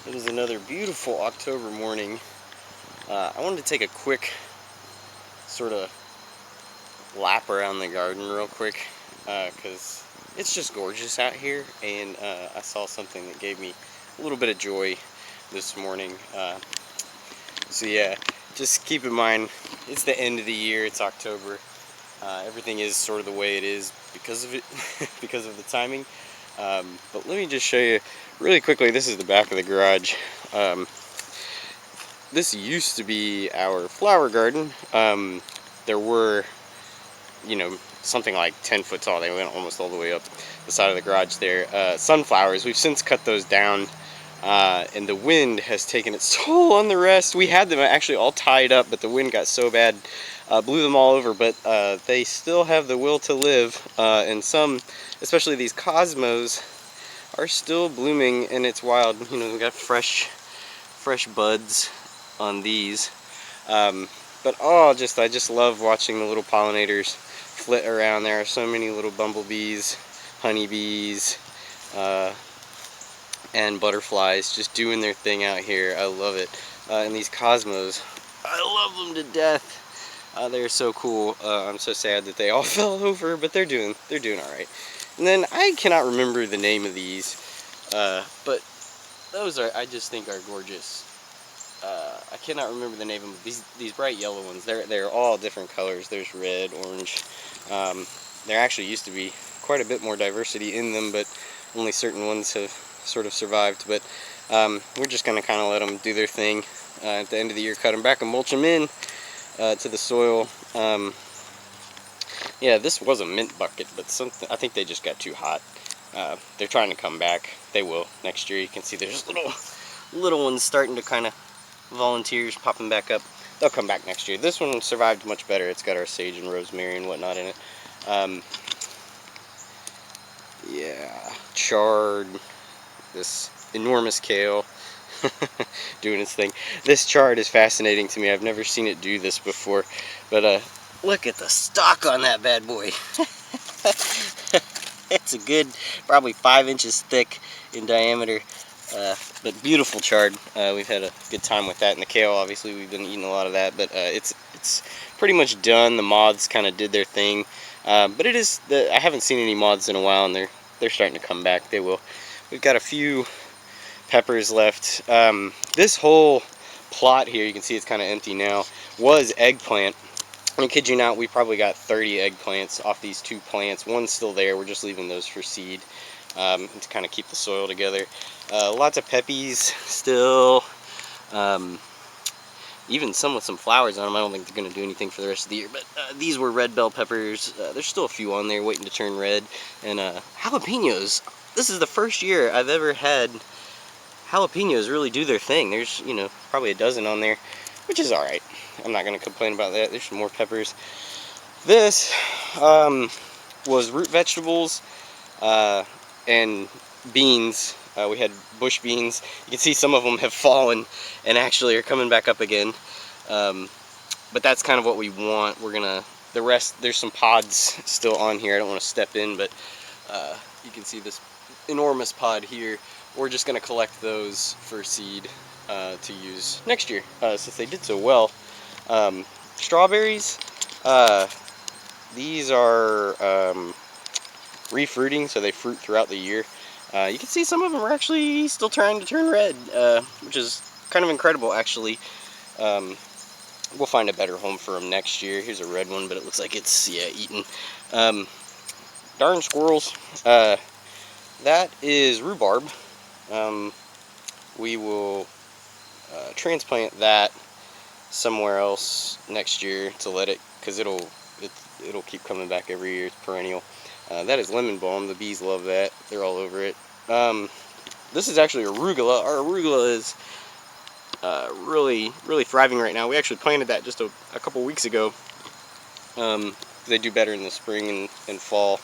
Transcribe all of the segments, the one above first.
It is another beautiful October morning. I wanted to take a quick sort of lap around the garden real quick because it's just gorgeous out here, and I saw something that gave me a little bit of joy this morning. So yeah, just keep in mind it's the end of the year, it's October. Everything is sort of the way it is because of it, because of the timing. But let me just show you really quickly. This is the back of the garage. This used to be our flower garden. There were, something like 10 foot tall. They went almost all the way up the side of the garage there. Sunflowers. We've since cut those down, and the wind has taken its toll on the rest. We had them actually all tied up, but the wind got so bad, blew them all over. But they still have the will to live, and some, especially these cosmos, are still blooming, and it's wild. We got fresh buds on these. But I just love watching the little pollinators flit around. There are so many little bumblebees, honeybees, and butterflies just doing their thing out here. I love it. And these cosmos, I love them to death. They're so cool. I'm so sad that they all fell over, but they're doing all right. And then I cannot remember the name of these, but those I just think are gorgeous. I cannot remember the name of them. These bright yellow ones. They're all different colors. There's red, orange. There actually used to be quite a bit more diversity in them, but only certain ones have sort of survived. But we're just gonna kind of let them do their thing. At the end of the year, cut them back and mulch them in to the soil. Yeah, this was a mint bucket, but I think they just got too hot. They're trying to come back. They will next year. You can see there's little ones starting to kind of volunteers popping back up. They'll come back next year. This one survived much better. It's got our sage and rosemary and whatnot in it. Yeah, chard, this enormous kale doing its thing. This chard is fascinating to me. I've never seen it do this before, but look at the stalk on that bad boy. It's a good, probably 5 inches thick in diameter. But beautiful chard. We've had a good time with that, and the kale, obviously we've been eating a lot of that, but it's pretty much done. The moths kind of did their thing, but I haven't seen any moths in a while, and they're starting to come back. They will. We've got a few peppers left. This whole plot here, you can see it's kind of empty now, was eggplant. I kid you not, we probably got 30 eggplants off these 2 plants. One's still there. We're just leaving those for seed, and to kind of keep the soil together. Lots of peppies still, even some with some flowers on them. I don't think they're going to do anything for the rest of the year, but these were red bell peppers. There's still a few on there waiting to turn red. And jalapenos. This is the first year I've ever had jalapenos really do their thing. There's, probably a dozen on there, which is alright. I'm not going to complain about that. There's some more peppers. This was root vegetables and beans. We had bush beans. You can see some of them have fallen and actually are coming back up again. But that's kind of what we want. The rest, there's some pods still on here. I don't want to step in, but you can see this enormous pod here. We're just going to collect those for seed to use next year, since they did so well. Strawberries, these are refruiting, so they fruit throughout the year. You can see some of them are actually still trying to turn red, which is kind of incredible, actually. We'll find a better home for them next year. Here's a red one, but it looks like it's, eaten. Darn squirrels. That is rhubarb. We will transplant that somewhere else next year to let it, because it'll keep coming back every year. It's perennial. That is lemon balm. The bees love that. They're all over it. This is actually arugula. Our arugula is really thriving right now. We actually planted that just a couple weeks ago. They do better in the spring and fall,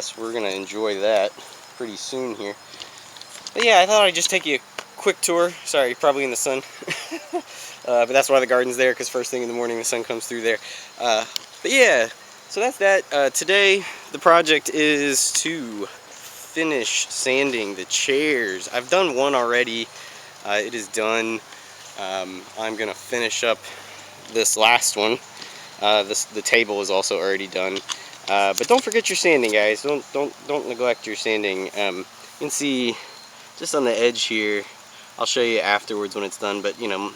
so we're gonna enjoy that pretty soon here. But yeah, I thought I'd just take you a quick tour. Sorry, you're probably in the sun. But that's why the garden's there, because first thing in the morning the sun comes through there. But yeah, so that's that. Today the project is to finish sanding the chairs. I've done one already. It is done. I'm gonna finish up this last one. The table is also already done. But don't forget your sanding, guys. Don't neglect your sanding. You can see just on the edge here. I'll show you afterwards when it's done. But you know,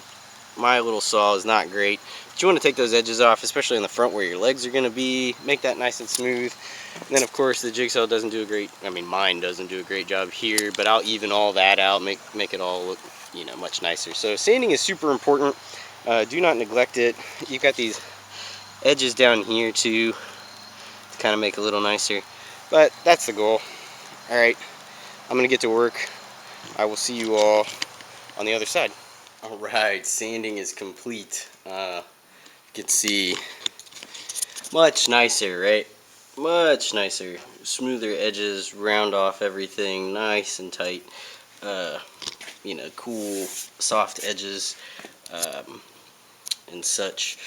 my little saw is not great. But you want to take those edges off, especially in the front where your legs are going to be. Make that nice and smooth. And then of course the jigsaw doesn't do a great, I mean mine doesn't do a great job here, but I'll even all that out, make it all look, you know, much nicer. So sanding is super important. Do not neglect it. You've got these edges down here too to kind of make it a little nicer. But that's the goal. Alright, I'm going to get to work. I will see you all on the other side. Alright, sanding is complete. You can see much nicer, right? Much nicer. Smoother edges, round off everything, nice and tight. You know, cool, soft edges and such.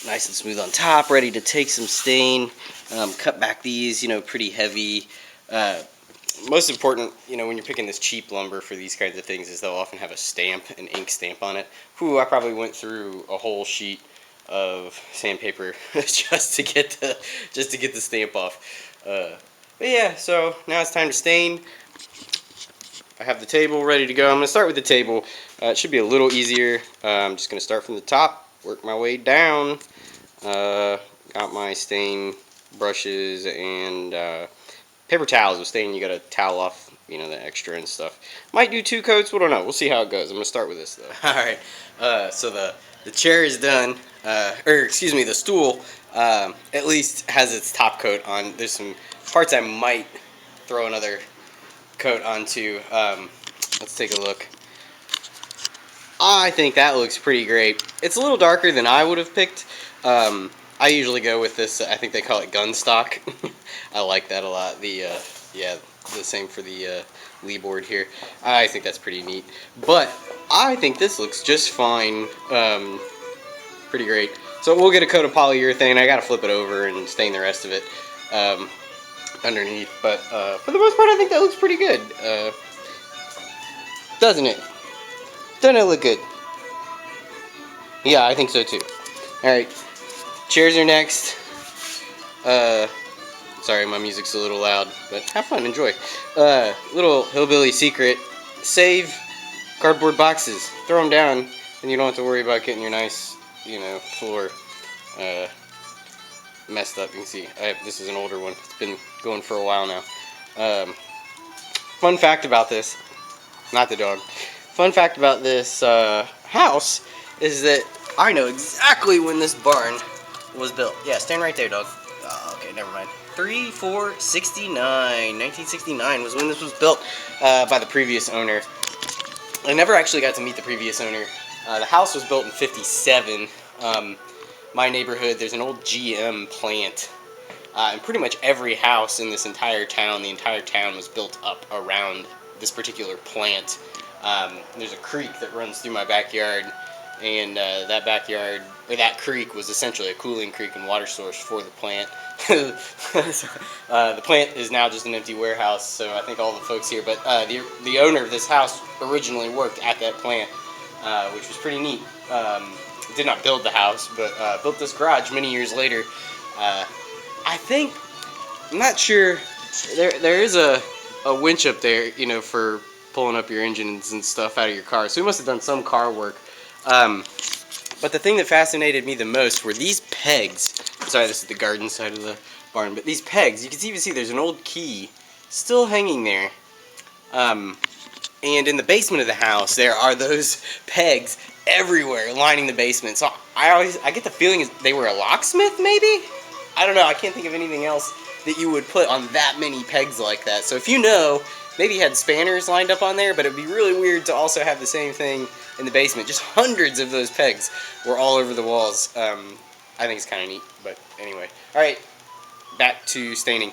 Nice and smooth on top, ready to take some stain. Cut back these, you know, pretty heavy. Most important, you know, when you're picking this cheap lumber for these kinds of things is they'll often have a stamp, an ink stamp on it. Whew, I probably went through a whole sheet of sandpaper just to get the stamp off. But yeah, so now it's time to stain. I have the table ready to go. I'm going to start with the table. It should be a little easier. I'm just going to start from the top, work my way down. Got my stain brushes and paper towels. With stain, you got to towel off, you know, the extra and stuff. Might do 2 coats. We don't know. We'll see how it goes. I'm going to start with this though. All right. So the chair is done. Or excuse me, the stool at least has its top coat on. There's some parts I might throw another coat onto. Let's take a look. I think that looks pretty great. It's a little darker than I would have picked. I usually go with this, I think they call it gun stock. I like that a lot. Yeah, the same for the Lee board here. I think that's pretty neat. But I think this looks just fine. Pretty great. So we'll get a coat of polyurethane. I gotta flip it over and stain the rest of it underneath. But for the most part, I think that looks pretty good. Doesn't it? Doesn't it look good? Yeah, I think so too. Alright, chairs are next. Sorry, my music's a little loud, but have fun, enjoy. Little hillbilly secret: save cardboard boxes, throw them down, and you don't have to worry about getting your nice, you know, floor messed up. You can see this is an older one. It's been going for a while now. Fun fact about this, not the dog. Fun fact about this house is that I know exactly when this barn was built. Yeah, stand right there, dog. Oh, okay, never mind. 3/4/69. 1969 was when this was built by the previous owner. I never actually got to meet the previous owner. The house was built in '57. My neighborhood, there's an old GM plant. And pretty much every house in this entire town, the entire town was built up around this particular plant. There's a creek that runs through my backyard, and that creek was essentially a cooling creek and water source for the plant. The plant is now just an empty warehouse, so I think all the folks here, but the owner of this house originally worked at that plant, which was pretty neat. Did not build the house, but built this garage many years later. I think, I'm not sure, there is a winch up there, you know, for pulling up your engines and stuff out of your car. So he must have done some car work. But the thing that fascinated me the most were these pegs. Sorry, this is the garden side of the barn, but these pegs, you can even see there's an old key still hanging there. And in the basement of the house, there are those pegs everywhere lining the basement. So I get the feeling they were a locksmith, maybe? I don't know, I can't think of anything else that you would put on that many pegs like that. So if you know, maybe he had spanners lined up on there, but it'd be really weird to also have the same thing in the basement. Just hundreds of those pegs were all over the walls. I think it's kind of neat, but anyway. Alright, back to staining.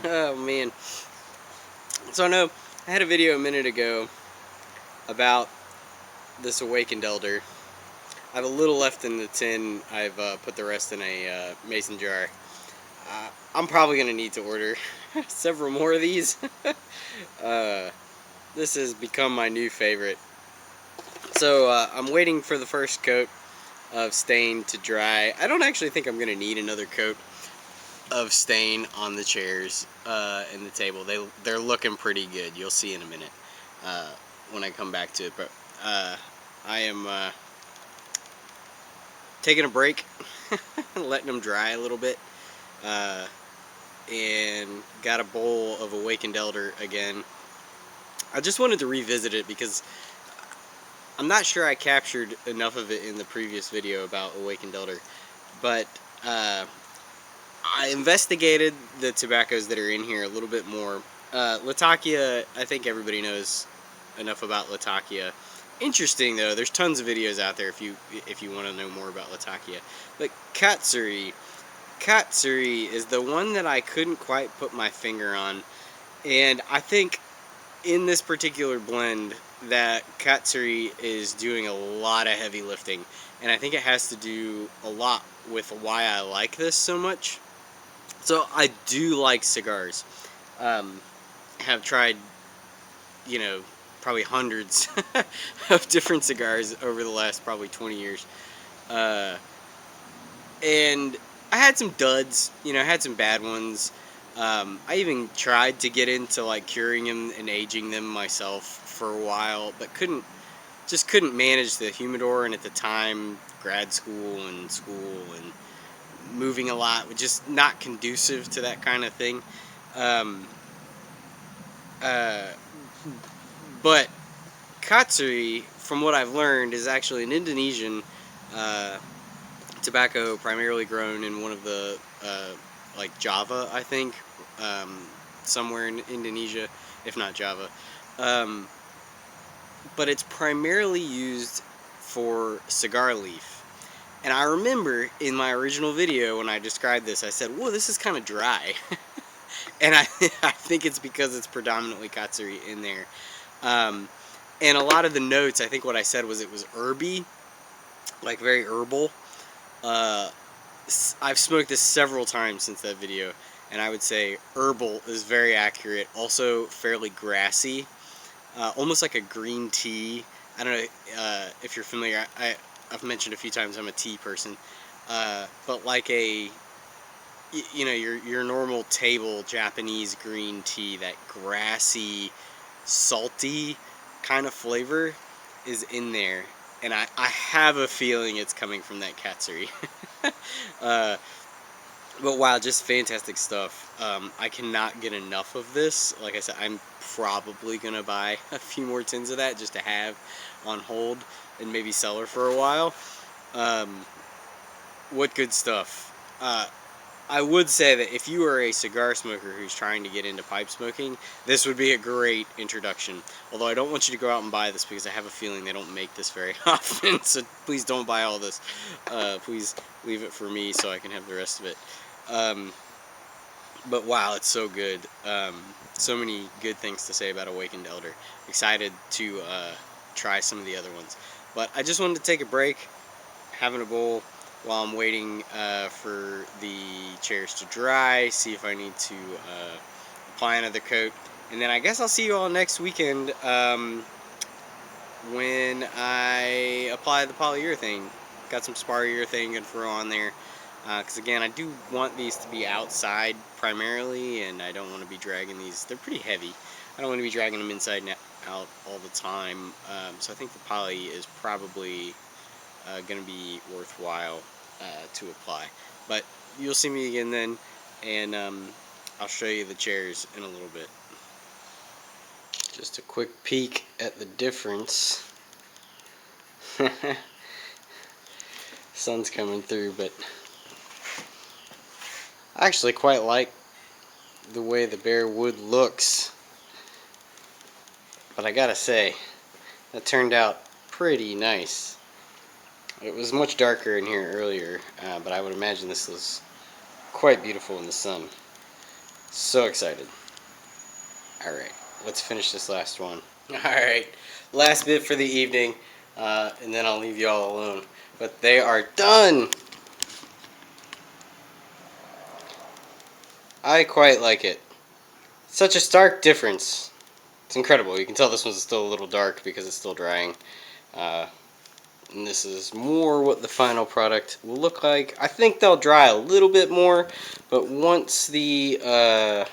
Oh man. So I know I had a video a minute ago about this awakened elder. I have a little left in the tin. I've put the rest in a mason jar. I'm probably going to need to order several more of these. This has become my new favorite. So I'm waiting for the first coat of stain to dry. I don't actually think I'm going to need another coat of stain on the chairs and the table. They're looking pretty good. You'll see in a minute when I come back to it. But I am taking a break, letting them dry a little bit, and got a bowl of Awakened Elder again. I just wanted to revisit it because I'm not sure I captured enough of it in the previous video about Awakened Elder, but I investigated the tobaccos that are in here a little bit more. Latakia, I think everybody knows enough about Latakia. Interesting though, there's tons of videos out there if you want to know more about Latakia. But Katsuri is the one that I couldn't quite put my finger on, and I think in this particular blend that Katsuri is doing a lot of heavy lifting, and I think it has to do a lot with why I like this so much. So I do like cigars. Have tried, you know, probably hundreds of different cigars over the last probably 20 years. And I had some duds, you know, I had some bad ones. I even tried to get into like curing them and aging them myself for a while, but couldn't manage the humidor, and at the time grad school and moving a lot was just not conducive to that kind of thing. Uh, but Katsuri, from what I've learned, is actually an Indonesian tobacco primarily grown in one of the like Java, I think, somewhere in Indonesia, if not Java. But it's primarily used for cigar leaf. And I remember in my original video when I described this, I said, whoa, this is kind of dry. And I think it's because it's predominantly Katsuri in there. And a lot of the notes, I think what I said was it was herby, like very herbal. I've smoked this several times since that video, and I would say herbal is very accurate. Also fairly grassy, almost like a green tea. I don't know if you're familiar. I've mentioned a few times I'm a tea person, but like a you know your normal table Japanese green tea, that grassy, salty kind of flavor is in there, and I have a feeling it's coming from that Katsuri. But wow, just fantastic stuff. I cannot get enough of this. Like I said, I'm probably going to buy a few more tins of that just to have on hold and maybe sell her for a while. What good stuff. I would say that if you are a cigar smoker who's trying to get into pipe smoking, this would be a great introduction. Although I don't want you to go out and buy this because I have a feeling they don't make this very often, so please don't buy all this. Please leave it for me so I can have the rest of it. But wow, it's so good. So many good things to say about Awakened Elder. Excited to try some of the other ones. But I just wanted to take a break, having a bowl while I'm waiting for the chairs to dry, see if I need to apply another coat. And then I guess I'll see you all next weekend when I apply the polyurethane. Got some spar urethane going to throw on there. Because again, I do want these to be outside primarily, and I don't want to be dragging these. They're pretty heavy. I don't want to be dragging them inside and out all the time. So I think the poly is probably going to be worthwhile to apply. But you'll see me again then, and I'll show you the chairs in a little bit. Just a quick peek at the difference. Sun's coming through, but I actually quite like the way the bare wood looks. But I gotta say, that turned out pretty nice. It was much darker in here earlier, but I would imagine this was quite beautiful in the sun. So excited. Alright. let's finish this last one. Alright, last bit for the evening, and then I'll leave you all alone. But they are done! I quite like it. Such a stark difference. It's incredible. You can tell this one's still a little dark because it's still drying. And this is more what the final product will look like. I think they'll dry a little bit more, but once the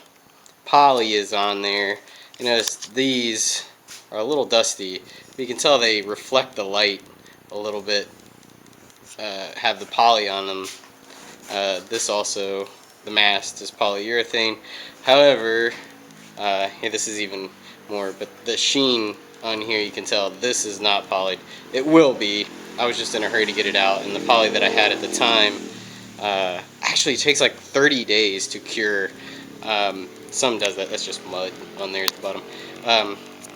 poly is on there, you notice these are a little dusty. You can tell they reflect the light a little bit, have the poly on them. This also, the mast is polyurethane. However, here this is even more, but the sheen on here, you can tell this is not polyed. It will be. I was just in a hurry to get it out, and the poly that I had at the time actually takes like 30 days to cure. Some does that. That's just mud on there at the bottom.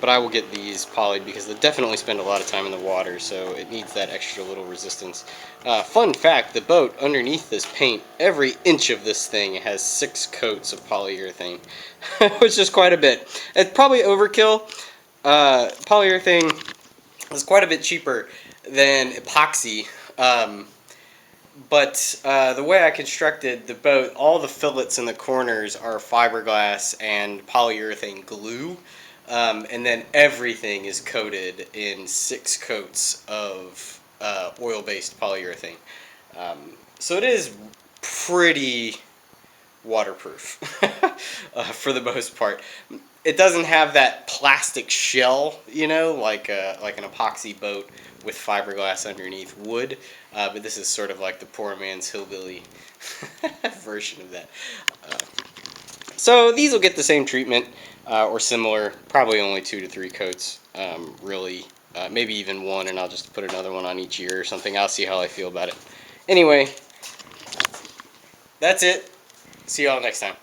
But I will get these polyed because they definitely spend a lot of time in the water, so it needs that extra little resistance. Fun fact, the boat underneath this paint, every inch of this thing has 6 coats of polyurethane, which is quite a bit. It's probably overkill. Polyurethane is quite a bit cheaper than epoxy. But the way I constructed the boat, all the fillets in the corners are fiberglass and polyurethane glue, and then everything is coated in 6 coats of oil-based polyurethane. So it is pretty waterproof for the most part. It doesn't have that plastic shell, you know, like an epoxy boat with fiberglass underneath would, but this is sort of like the poor man's hillbilly version of that. So these will get the same treatment or similar, probably only 2 to 3 coats, really, maybe even 1, and I'll just put another one on each ear or something. I'll see how I feel about it. Anyway, that's it. See y'all next time.